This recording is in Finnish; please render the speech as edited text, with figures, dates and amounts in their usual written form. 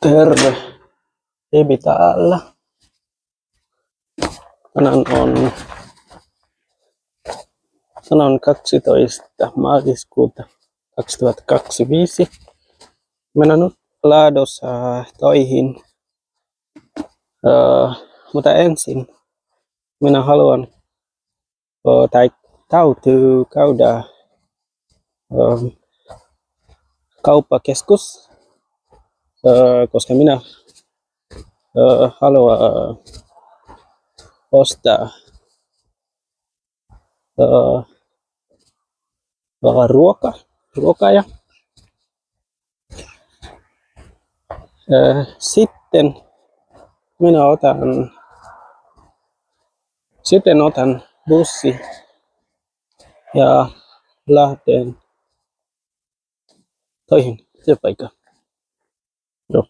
Terve, Ebi täällä. Tänään on 12. maaliskuuta 2025. Minä nyt lähdössä töihin, mutta ensin minä haluan tai täytyy käydä kauppakeskus, koska minä haluan ostaa ruokaa ja sitten minä otan bussi ja lähden töihin työpaikkaan. Joo.